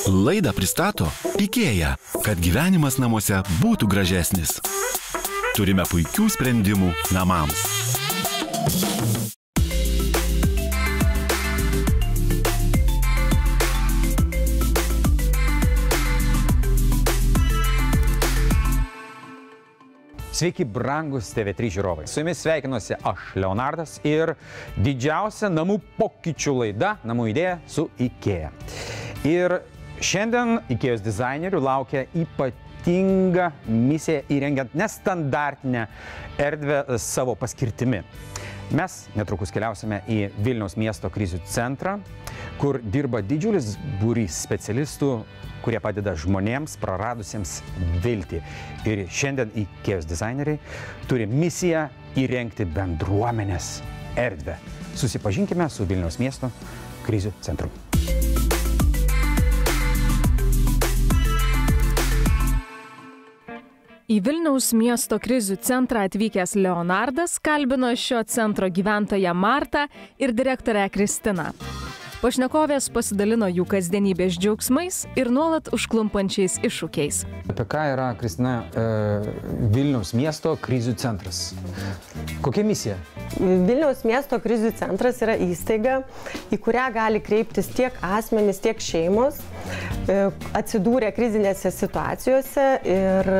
Laidą pristato IKEA, kad gyvenimas namuose būtų gražesnis. Turime puikių sprendimų namams. Sveiki, brangus TV3 žiūrovai. Su jumis sveikinuosi aš, Leonardas, ir didžiausia namų pokyčių laida Namų idėja su IKEA. Ir šiandien IKEA's dizainerių laukia ypatinga misija įrengiant nestandartinę erdvę savo paskirtimi. Mes netrukus keliausime į Vilniaus miesto krizių centrą, kur dirba didžiulis būrys specialistų, kurie padeda žmonėms praradusiems viltį. Ir šiandien IKEA's dizaineriai turi misiją įrengti bendruomenės erdvę. Susipažinkime su Vilniaus miesto krizių centru. Į Vilniaus miesto krizių centrą atvykęs Leonardas kalbino šio centro gyventoją Martą ir direktorę Kristiną. Pašnekovės pasidalino jų kasdienybės džiaugsmais ir nuolat užklumpančiais iššūkiais. Apie ką yra, Kristina, Vilniaus miesto krizių centras? Kokia misija? Vilniaus miesto krizių centras yra įstaiga, į kurią gali kreiptis tiek asmenys, tiek šeimos, atsidūrę krizinėse situacijose ir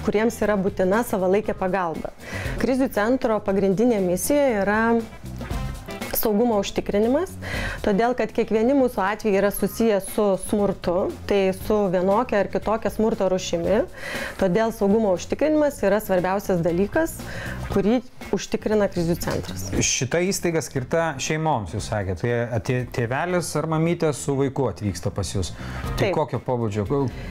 kuriems yra būtina savalaikė pagalba. Krizių centro pagrindinė misija yra saugumo užtikrinimas, todėl kad kiekvieni mūsų atvejai yra susiję su smurtu, tai su vienokia ar kitokia smurto rūšimi, todėl saugumo užtikrinimas yra svarbiausias dalykas, kurį užtikrina krizių centras. Šita įstaiga skirta šeimoms, jūs sakėte, tai tėvelis ar mamytė su vaiku atvyksta pas jūs. Tai kokio pobūdžio,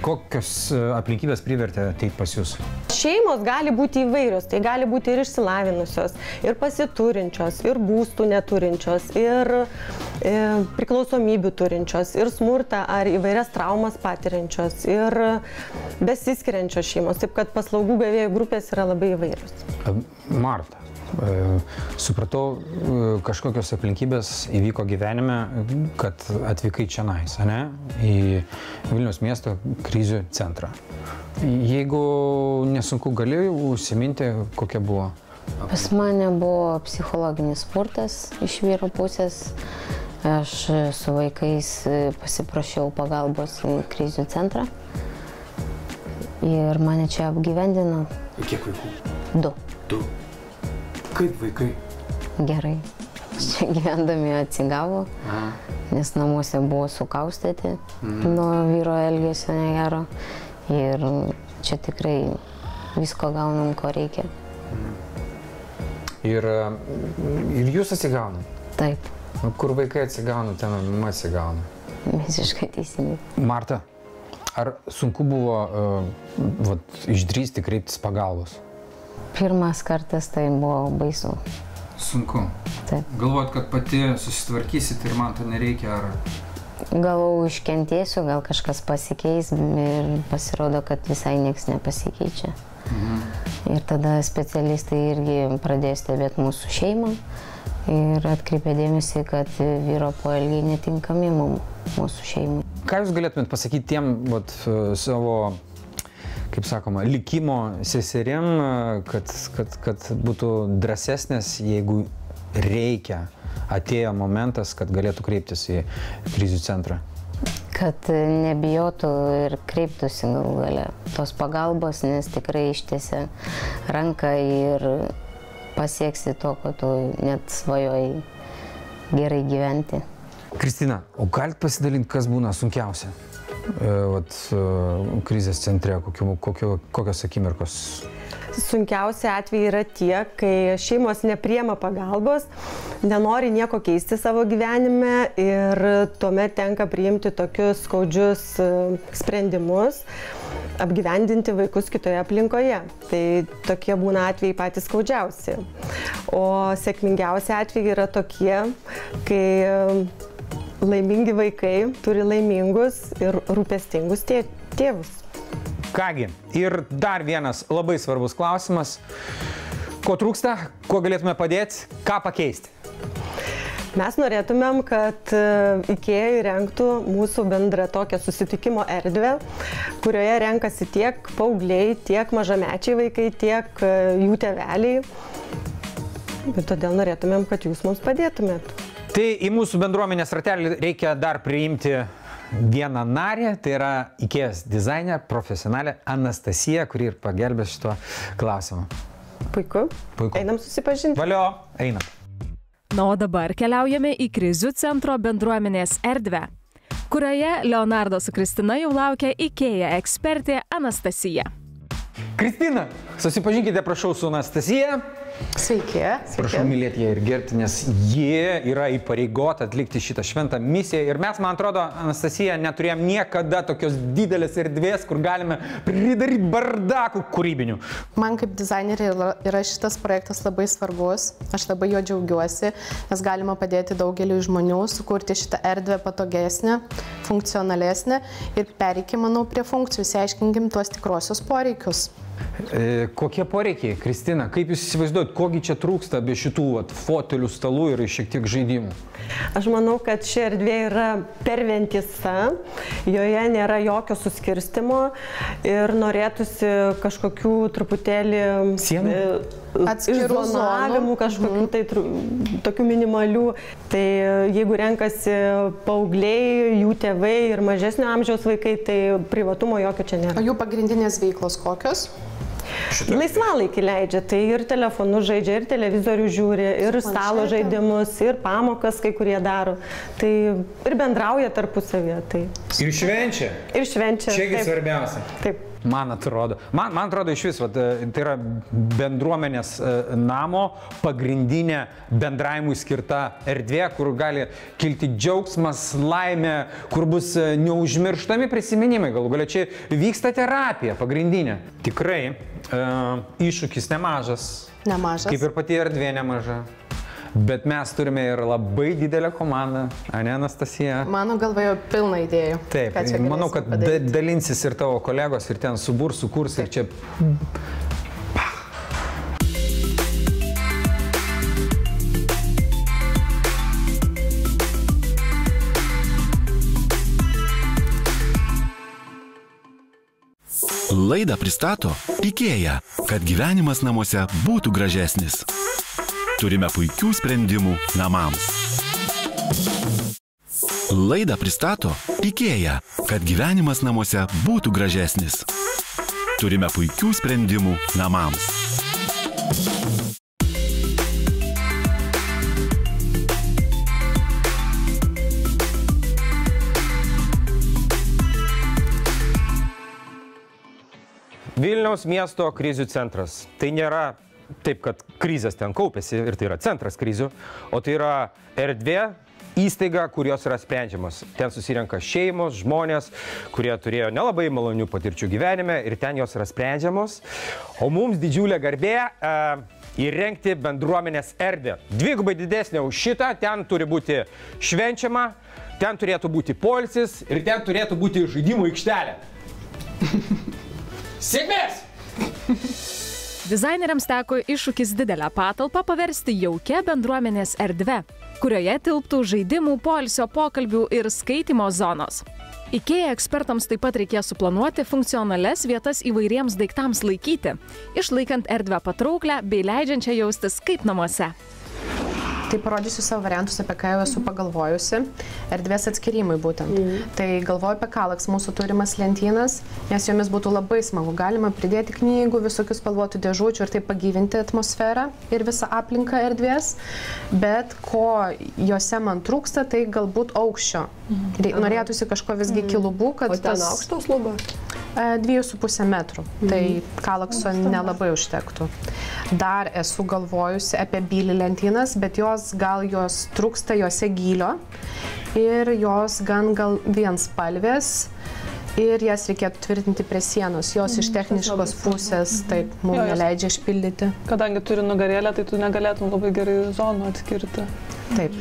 kokios aplinkybės privertė ateiti pas jūs? Šeimos gali būti įvairios, tai gali būti ir išsilavinusios, ir pasiturinčios, ir būstų neturinčios, ir priklausomybių turinčios, ir smurtą ar įvairias traumas patiriančios, ir besiskiriančios šeimos, taip kad paslaugų gavėjų grupės yra labai įvairios. Marta, supratau, kažkokios aplinkybės įvyko gyvenime, kad atvykai čionais, ne? Į Vilniaus miesto krizių centrą. Jeigu nesunku, gali užsiminti, kokia buvo? Pas mane buvo psichologinis smurtas iš vyro pusės. Aš su vaikais pasiprašiau pagalbos į krizių centrą ir mane čia apgyvendino. Kiek vaikų? 2. 2. Kaip vaikai? Gerai. Čia gyvendami atsigavo, nes namuose buvo sukaustyti nuo vyro elgesio negero. Ir čia tikrai visko gaunam, ko reikia. Ir jūs atsigaunat? Taip. Kur vaikai atsigauna, ten mama atsigauna. Visiškai teisingai. Marta, ar sunku buvo išdrįsti kreiptis pagalbos? Pirmas kartas tai buvo baisu. Sunku? Taip. Galvojat, kad pati susitvarkysit ir man to nereikia, ar... Galvau, iškentėsiu, gal kažkas pasikeis ir pasirodo, kad visai nieks nepasikeičia. Ir tada specialistai irgi pradėjo stebėti mūsų šeimą ir atkreipė dėmesį, kad vyro poelgiai netinkami mūsų šeimai. Ką jūs galėtumėt pasakyti tiem savo, kaip sakoma, likimo seserim, kad būtų drąsesnės, jeigu reikia? Atėjo momentas, kad galėtų kreiptis į krizių centrą? Kad nebijotų ir kreiptųsi galų gale tos pagalbos, nes tikrai ištiesia ranką ir pasieksi to, ko tu net svajojai gerai gyventi. Kristina, o galit pasidalinti, kas būna sunkiausia krizės centre, kokios akimirkos? Sunkiausi atvejai yra tie, kai šeimos nepriema pagalbos, nenori nieko keisti savo gyvenime ir tuomet tenka priimti tokius skaudžius sprendimus, apgyvendinti vaikus kitoje aplinkoje. Tai tokie būna atvejai patys skaudžiausi. O sėkmingiausi atvejai yra tokie, kai laimingi vaikai turi laimingus ir rūpestingus tėvus. Kągi, ir dar vienas labai svarbus klausimas. Ko trūksta, kuo galėtume padėti, ką pakeisti? Mes norėtumėm, kad IKEA įrengtų mūsų bendrą tokią susitikimo erdvę, kurioje renkasi tiek paaugliai, tiek mažamečiai vaikai, tiek jų tėveliai. Ir todėl norėtumėm, kad jūs mums padėtumėt. Tai į mūsų bendruomenės ratelį reikia dar priimti vieną narį, tai yra IKEA's dizainerė, profesionalė Anastasija, kuri ir pagelbės šituo klausimu. Puiku. Einam susipažinti. Valio, einam. Na, o dabar keliaujame į krizių centro bendruomenės erdvę, kurioje Leonardo su Kristina jau laukia IKEA ekspertė Anastasija. Kristina, susipažinkite, prašau, su Anastasija. Sveiki. Prašau mylėti ją ir gerbti, nes jie yra įpareigota atlikti šitą šventą misiją. Ir mes, man atrodo, Anastasija, neturėjom niekada tokios didelės erdvės, kur galime pridaryti bardakų kūrybinių. Man kaip dizaineriai yra šitas projektas labai svarbus. Aš labai jo džiaugiuosi, nes galima padėti daugeliu žmonių sukurti šitą erdvę patogesnę, funkcionalesnę ir pereikim, manau, prie funkcijų, išsiaiškinkim tuos tikrosius poreikius. Kokie poreikiai, Kristina? Kaip jūs įsivaizduojat, kogi čia trūksta be šitų fotelių, stalų ir šiek tiek žaidimų? Aš manau, kad ši erdvė yra per vientisa, joje nėra jokio suskirstimo ir norėtųsi kažkokių truputėlį izolavimų, kažkokių tai tokių minimalių. Tai jeigu renkasi paaugliai, jų tėvai ir mažesnio amžiaus vaikai, tai privatumo jokio čia nėra. O jų pagrindinės veiklos kokios? Laisvalaikį leidžia, tai ir telefonu žaidžia, ir televizorių žiūri, ir stalo žaidimus, ir pamokas kai kurie daro. Tai ir bendrauja tarpusavėje. Tai. Ir švenčia. Ir švenčia. Čiagi svarbiausia. Taip. Man atrodo, tai iš vis, tai yra bendruomenės namo pagrindinė bendravimui skirta erdvė, kur gali kilti džiaugsmas, laimė, kur bus neužmirštami prisiminimai, galų galia čia vyksta terapija pagrindinė. Tikrai iššūkis nemažas. Nemažas. Kaip ir pati erdvė nemaža. Bet mes turime ir labai didelę komandą, ane, Anastasija? Mano galva jau pilna idėjų. Taip, manau, kad dalinsis ir tavo kolegos, ir ten sukurs, ir čia... Laidą pristato IKEA, kad gyvenimas namuose būtų gražesnis. Turime puikių sprendimų namams. Laidą pristato IKEA, kad gyvenimas namuose būtų gražesnis. Turime puikių sprendimų namams. Vilniaus miesto krizių centras. Tai nėra taip, kad krizės ten kaupėsi ir tai yra centras krizių, o tai yra erdvė, įstaiga, kurios yra sprendžiamos. Ten susirenka šeimos, žmonės, kurie turėjo nelabai malonių patirčių gyvenime ir ten jos yra sprendžiamos. O mums didžiulė garbė įrengti bendruomenės erdvę. Dvigubai didesnė už šitą, ten turi būti švenčiama, ten turėtų būti poilsis ir ten turėtų būti žaidimų aikštelė. Sėkmės! Dizaineriams teko iššūkis didelę patalpą paversti jaukia bendruomenės erdve, kurioje tilptų žaidimų, poilsio, pokalbių ir skaitymo zonos. IKEA ekspertams taip pat reikės suplanuoti funkcionalias vietas įvairiems daiktams laikyti, išlaikant erdvę patrauklę bei leidžiančią jaustis kaip namuose. Tai parodysiu savo variantus, apie ką jau esu pagalvojusi. Erdvės atskirimai būtent. Tai galvoju apie Kallax, mūsų turimas lentynas, nes jomis būtų labai smagu. Galima pridėti knygų, visokių spalvotų dėžučių ir taip pagyvinti atmosferą ir visą aplinką erdvės. Bet ko jose man trūksta, tai galbūt aukščio. Norėtųsi kažko visgi kilubų, kad o ten aukštos lubos? 2,5 metrų. Tai Kallaxo nelabai užtektų. Dar esu galvojusi apie Billy lentynas, bet jos trūksta jose gylio ir jos gal vienspalvės ir jas reikėtų tvirtinti prie sienos. Jos iš techniškos pusės taip mums neleidžia išpildyti. Kadangi turi nugarėlę, tai tu negalėtum labai gerai zonų atskirti. Taip.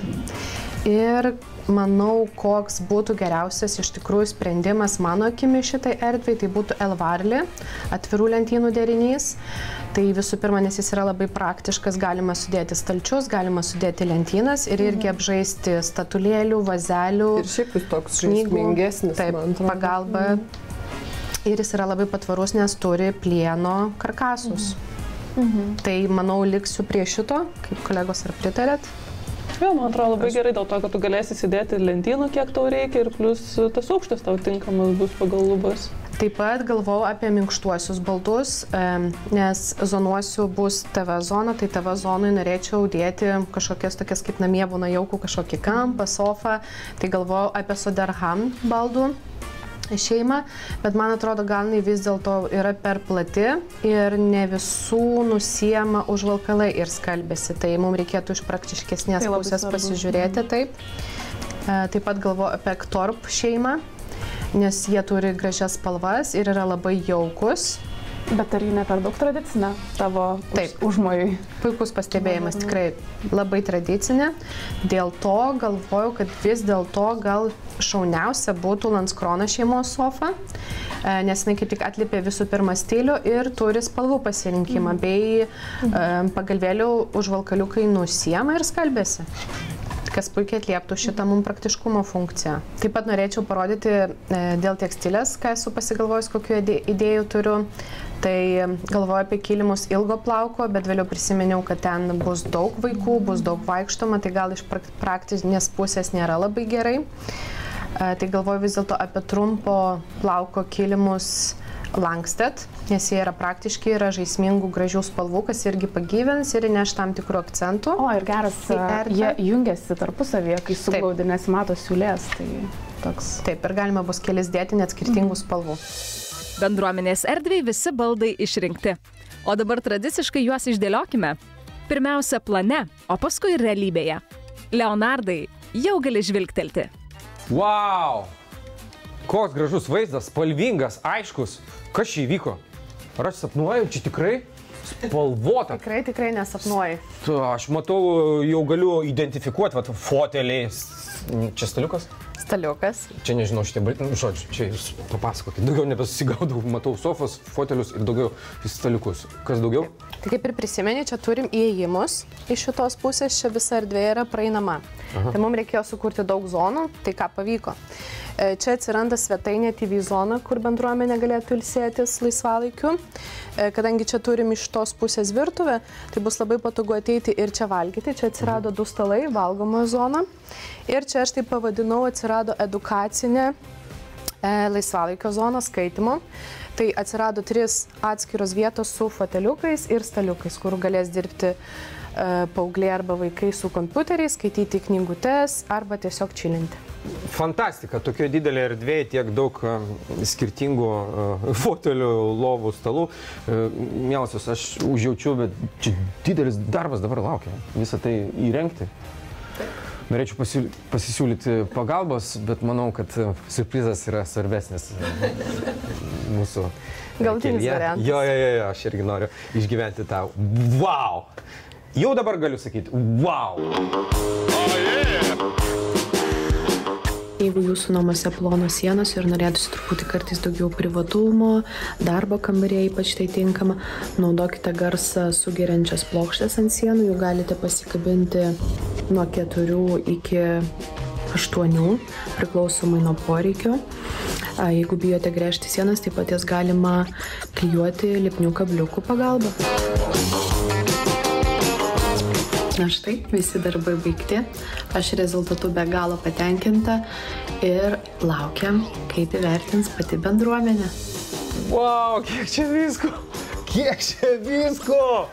Ir manau, koks būtų geriausias iš tikrųjų sprendimas mano akimi šitai erdvei, tai būtų Elvarli, atvirų lentynų derinys. Tai visų pirma, nes jis yra labai praktiškas, galima sudėti stalčius, galima sudėti lentynas ir irgi apžaisti statulėlių, vazelių, Ir šiaip jis toks žaismingesnis, taip, man atrodo. pagalba. Ir jis yra labai patvarus, nes turi plieno karkasus. Tai manau, liksiu prie šito, kaip kolegos ar pritarėt. Jo, man atrodo labai gerai dėl to, kad tu galėsi įsidėti lentynų, kiek tau reikia ir plus tas aukštas tau tinkamas bus pagal lubas. Taip pat galvojau apie minkštuosius baldus, nes zonuosiu bus TV zona, tai TV zonui norėčiau dėti kažkokias tokias kaip namie būna jaukų, kažkokį kampą, sofą. Tai galvojau apie Soderham baldų šeimą, bet man atrodo, gal jinai vis dėlto yra per plati ir ne visų nusiema užvalkalai ir skalbėsi. Tai mums reikėtų iš praktiškesnės pusės pasižiūrėti. Taip. Taip pat galvoju apie Ktorp šeimą, nes jie turi gražias spalvas ir yra labai jaukus. Bet ar jį ne per daug tradicinė tavo užmojui? Puikus pastebėjimas, tikrai labai tradicinė. Dėl to galvoju, kad vis dėlto gal šauniausia būtų Landskrona šeimos sofa, nes jinai kaip tik atliepia visų pirma stilių ir turi spalvų pasirinkimą, bei pagalvėlių užvalkaliukai nusiema ir skalbėsi, kas puikiai atlieptų šitą mums praktiškumo funkciją. Taip pat norėčiau parodyti dėl tekstilės, ką esu pasigalvojus, kokių idėjų turiu. Tai galvoju apie kilimus ilgo plauko, bet vėliau prisiminiau, kad ten bus daug vaikų, bus daug vaikštoma, tai gal iš praktinės pusės nėra labai gerai. Tai galvoju vis dėlto apie trumpo plauko kilimus Langsted, nes jie yra praktiški, yra žaismingų, gražių spalvų, kas irgi pagyvins ir įneš tam tikrų akcentų. O, ir geras, jie jungiasi tarpusavėje, kai suglaudi, nes mato siūlės. Tai toks. Taip, ir galima bus kelis dėti net skirtingų spalvų. Bendruomenės erdvei visi baldai išrinkti. O dabar tradiciškai juos išdėliokime. Pirmiausia plane, o paskui realybėje. Leonardai, jau gali žvilgtelti. Wow! Koks gražus vaizdas, spalvingas, aiškus. Kas čia įvyko? Ar aš sapnuoju, čia tikrai spalvota? Tikrai nesapnuoji. Aš matau, jau galiu identifikuoti, foteliai. Čia staliukas? Staliukas. Čia nežinau, žodžiu, čia jūs papasakokit. Daugiau nebesusigaudau, matau sofas, fotelius ir daugiau staliukus. Kas daugiau? Tai kaip ir prisimeni, čia turim įėjimus iš šitos pusės, čia visa erdvė yra praeinama. Tai mums reikėjo sukurti daug zonų, tai ką pavyko. Čia atsiranda svetainė TV zona, kur bendruomenė galėtų ilsėtis laisvalaikiu. Kadangi čia turim iš tos pusės virtuvę, tai bus labai patogu ateiti ir čia valgyti. Čia atsirado 2 stalai, valgomojo zona. Ir čia aš taip pavadinau, atsirado edukacinė laisvalaikio zona skaitimo. Tai atsirado 3 atskiros vietos su foteliukais ir staliukais, kur galės dirbti paaugliai arba vaikai su kompiuteriais, skaityti knygutes arba tiesiog čilinti. Fantastika, tokio didelė erdvėje tiek daug skirtingų fotelių, lovų, stalų. Mielosios, aš užjaučiu, bet čia didelis darbas dabar laukia, visą tai įrengti. Norėčiau pasisiūlyti pagalbos, bet manau, kad surprizas yra svarbesnis mūsų galutinis variantas. Jo, aš irgi noriu išgyventi tą wow! Jau dabar galiu sakyti wow! Jeigu jūsų namuose plonos sienos ir norėtųsi truputį kartais daugiau privatumo, darbo kambarėje ypač tai tinkama, naudokite garsą sugeriančias plokštės ant sienų, jų galite pasikabinti nuo 4 iki 8, priklausomai nuo poreikio. Jeigu bijote gręžti sienas, taip pat jas galima klijuoti lipnių kabliukų pagalba. Na štai, visi darbai baigti, aš rezultatu be galo patenkinta ir laukiam, kaip įvertins pati bendruomenė. Wow, kiek čia visko! Kiek čia visko!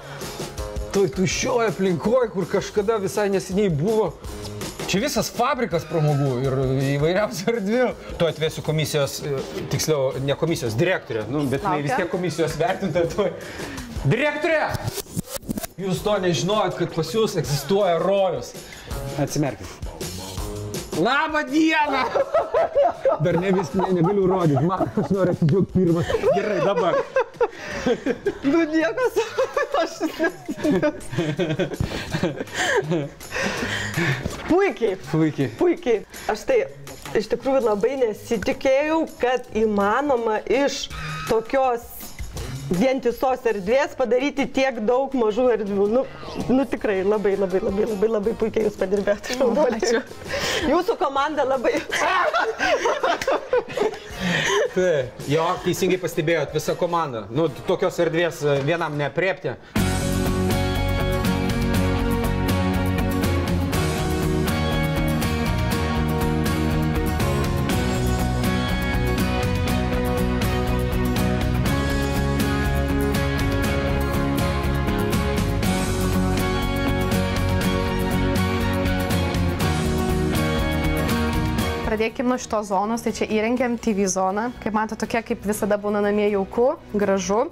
Toj tuščioj aplinkoj, kur kažkada visai neseniai buvo. Čia visas fabrikas pramogų ir įvairiausių erdvių. Tu atvesiu komisijos, tiksliau, ne komisijos, direktorė, bet vis tiek komisijos vertintoja. Direktorė! Jūs to nežinojot, kad pas jūs egzistuoja rojus. Atsimerkit. Labą dieną! Dar negaliu rodyti, man aš noriu atsidžiaugti pirmas. Gerai, dabar. Nu niekas, aš Puikiai. Aš tai iš tikrųjų labai nesitikėjau, kad įmanoma iš tokios vientisos erdvės padaryti tiek daug mažų erdvių. Nu tikrai labai puikiai jūs padirbėjote. Ačiū. Jūsų komanda labai. Jo, teisingai pastebėjot, visa komanda. Nu, tokios erdvės vienam neaprėpti. Pradėkime nuo šitos zonos, tai čia įrengėm TV zoną. Kaip matote, tokia kaip visada būna namie jauku, gražu.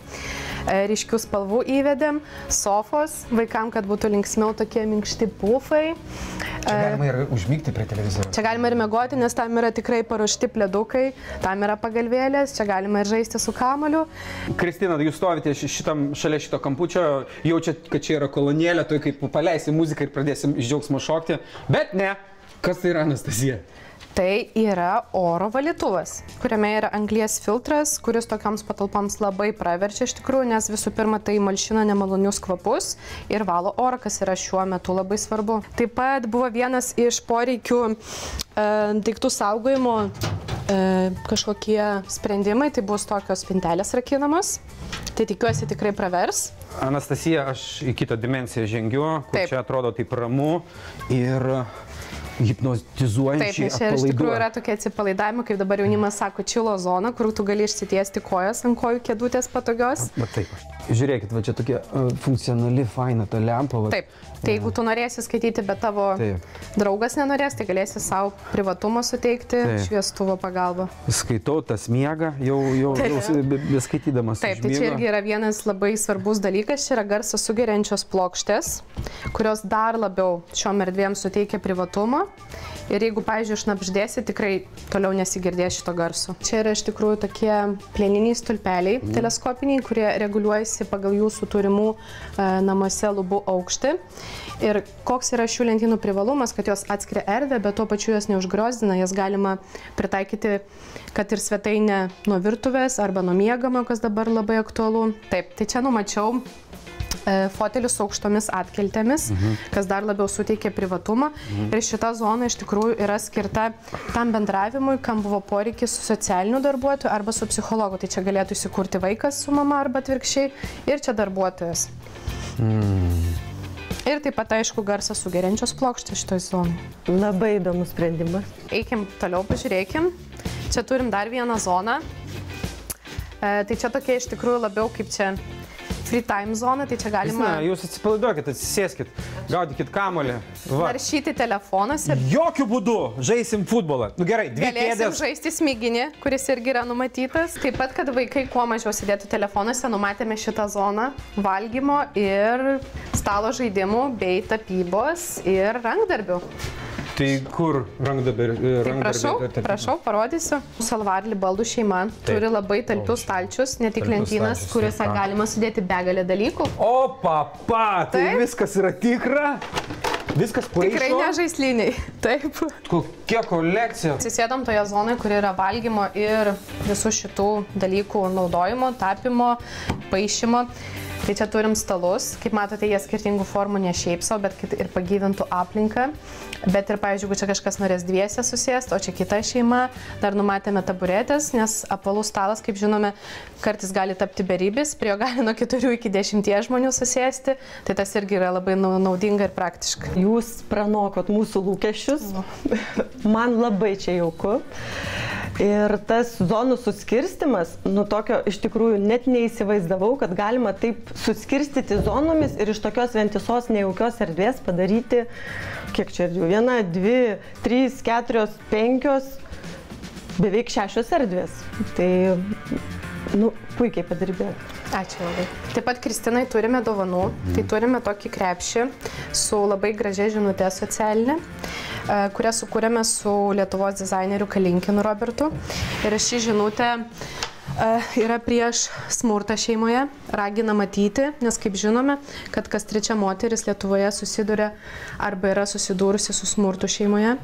Ryškių spalvų įvedėm, sofos, vaikam, kad būtų linksmiau tokie minkšti pufai. Čia galima ir užmigti prie televizoriaus. Čia galima ir miegoti, nes tam yra tikrai paruošti pledukai, tam yra pagalvėlės, čia galima ir žaisti su kamuoliu. Kristina, jūs stovite šalia šito kampučio, jaučiat, kad čia yra kolonėlė, tai kaip paleisi muziką ir pradėsim iš džiaugsmo šokti. Bet ne, kas tai yra, Anastasija? Tai yra oro valytuvas, kuriame yra anglies filtras, kuris tokioms patalpoms labai praverčia iš tikrųjų, nes visų pirma tai malšina nemalonius kvapus ir valo orą, kas yra šiuo metu labai svarbu. Taip pat buvo vienas iš poreikių daiktų saugojimo kažkokie sprendimai, tai bus tokios spintelės rakinamos. Tai tikiuosi tikrai pravers. Anastasija, aš į kitą dimensiją žengiu, kur čia atrodo taip ramu ir hipnotizuojančiai atpalaiduoja. Taip, nes čia iš tikrųjų yra tokie atsipalaidavimai, kaip dabar jaunimas sako, čilo zona, kur tu gali išsitiesti kojas ant kojų kėdutės patogios. Taip. Žiūrėkit, va čia tokia funkcionali, faina ta lempa. Va. Taip, tai jeigu tu norėsi skaityti, bet tavo draugas nenorės, tai galėsi savo privatumo suteikti šviestuvo pagalbą. Skaitau, tas miega, jau beskaitydamas. Taip, tai čia irgi yra vienas labai svarbus dalykas, čia yra garsą sugeriančios plokštės, kurios dar labiau šiom erdvėm suteikia privatumo. Ir jeigu, pavyzdžiui, šnapždėsi, tikrai toliau nesigirdės šito garso. Čia yra iš tikrųjų tokie plieniniai stulpeliai teleskopiniai, kurie reguliuojasi pagal jūsų turimų namuose lubų aukštį. Ir koks yra šių lentynų privalumas, kad jos atskiria erdvę, bet tuo pačiu jos neužgriozdina, jas galima pritaikyti, kad ir svetainė nuo virtuvės arba nuo miegamo, kas dabar labai aktualu. Taip, tai čia numačiau fotelius su aukštomis atkeltėmis, kas dar labiau suteikia privatumą. Ir šita zona iš tikrųjų yra skirta tam bendravimui, kam buvo poreikis su socialiniu darbuotoju arba su psichologu. Tai čia galėtų įsikurti vaikas su mama arba atvirkščiai ir čia darbuotojas. Ir taip pat, aišku, garsą sugeriančios plokštės šitoj zonai. Labai įdomus sprendimas. Eikim toliau, pažiūrėkim. Čia turim dar vieną zoną. Tai čia tokia iš tikrųjų labiau kaip čia free time zona, tai čia galima... Jūs atsipalaiduokit, atsisėskit, gaudykit kamuolį. Naršyti telefonuose. Jokių būdų žaisim futbolą. Nu gerai, dvi kėdės. Galėsim žaisti smiginį, kuris irgi yra numatytas. Taip pat, kad vaikai kuo mažiau sėdėtų telefonuose, numatėme šitą zoną valgymo ir stalo žaidimų bei tapybos ir rankdarbių. Tai kur rankdarbiai? Tai prašau, parodysiu. Salvarli baldų šeima turi labai talpius stalčius, ne tik lentynas, kuriuose galima sudėti begalę dalykų. O, papa, tai viskas yra tikra? Viskas paišo? Tikrai ne žaisliniai, taip. Kokia kolekcija? Atsisėdom toje zonoje, kur yra valgymo ir visų šitų dalykų naudojimo, tapimo, paišymo. Tai čia turim stalus, kaip matote, jie skirtingų formų ne šiaip savo, bet ir pagyvintų aplinką. Bet ir, pavyzdžiui, jeigu čia kažkas norės dviese susėsti, o čia kita šeima, dar numatėme taburetės, nes apvalus stalas, kaip žinome, kartais gali tapti beribis, prie jo gali nuo 4 iki 10 žmonių susėsti, tai tas irgi yra labai naudinga ir praktiška. Jūs pranokot mūsų lūkesčius, man labai čia jauku. Ir tas zonų suskirstimas, nu tokio iš tikrųjų net neįsivaizdavau, kad galima taip suskirstyti zonomis ir iš tokios vientisos nejaukios erdvės padaryti, kiek čia erdvių, 1, 2, 3, 4, 5, beveik 6 erdvės. Tai, nu, puikiai padirbėjo. Ačiū labai. Taip pat Kristinai turime dovanų, tai turime tokį krepšį su labai gražia žinute socialinė, kurią sukūrėme su Lietuvos dizaineriu Kalinkinu Robertu. Ir ši žinutė yra prieš smurtą šeimoje, ragina matyti, nes kaip žinome, kad kas trečia moteris Lietuvoje susiduria arba yra susidūrusi su smurtu šeimoje.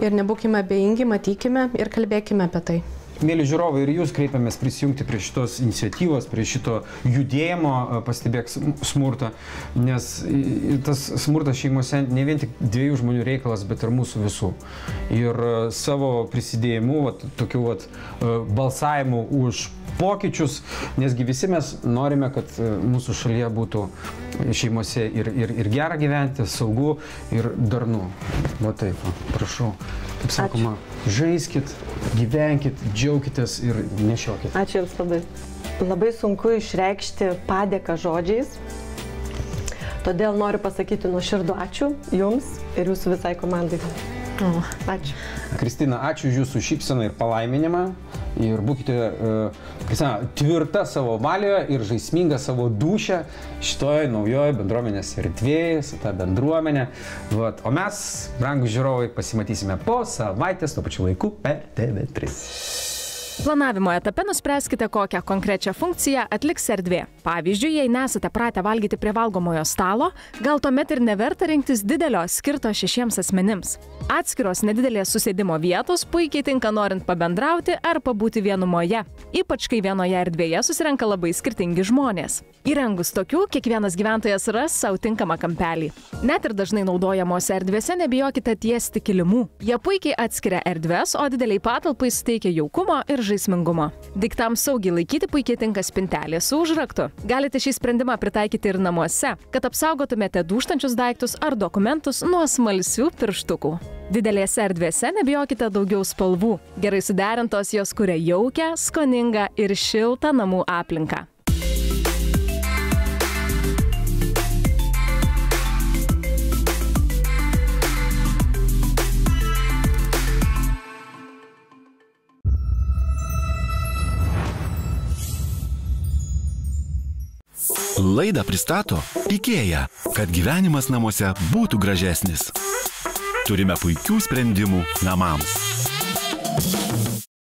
Ir nebūkime abejingi, matykime ir kalbėkime apie tai. Mėly žiūrovai, ir jūs kreipiamės prisijungti prie šitos iniciatyvos, prie šito judėjimo Pastebėk smurtą, nes tas smurtas šeimose ne vien tik dviejų žmonių reikalas, bet ir mūsų visų. Ir savo prisidėjimu, tokiu balsavimu už pokyčius, nesgi visi mes norime, kad mūsų šalyje būtų šeimose ir gera gyventi, saugu ir darnu. Va taip, prašau. Kaip sakoma, žaiskit, gyvenkit, džiaukitės ir nešiokit. Ačiū Jums labai. Labai sunku išreikšti padėką žodžiais, todėl noriu pasakyti nuoširdų ačiū Jums ir Jūsų visai komandai. Ačiū. Kristina, ačiū už Jūsų šypseną ir palaiminimą ir būkite, Kristina, tvirta savo valioje ir žaisminga savo dūšę šitoje naujoje bendruomenės erdvėje, su ta bendruomenė. O mes, brangūs žiūrovai, pasimatysime po savaitės tuo pačiu laiku per TV3. Planavimo etape nuspręskite, kokią konkrečią funkciją atliks erdvė. Pavyzdžiui, jei nesate pratę valgyti prie valgomojo stalo, gal tuomet ir neverta rinktis didelio skirto 6 asmenims. Atskiros nedidelės susėdimo vietos puikiai tinka norint pabendrauti ar pabūti vienumoje, ypač kai vienoje erdvėje susirenka labai skirtingi žmonės. Įrengus tokių, kiekvienas gyventojas ras savo tinkamą kampelį. Net ir dažnai naudojamose erdvėse nebijokite tiesti kilimų. Jie puikiai atskiria erdves, o dideliai patalpai suteikia jaukumo ir žaismingumo. Daiktams saugiai laikyti puikiai tinka spintelė su užraktu. Galite šį sprendimą pritaikyti ir namuose, kad apsaugotumėte dūžtančius daiktus ar dokumentus nuo smalsių pirštukų. Didelėse erdvėse nebijokite daugiau spalvų. Gerai suderintos jos kuria jaukią, skoningą ir šiltą namų aplinką. Laidą pristato IKEA, kad gyvenimas namuose būtų gražesnis. Turime puikių sprendimų namams.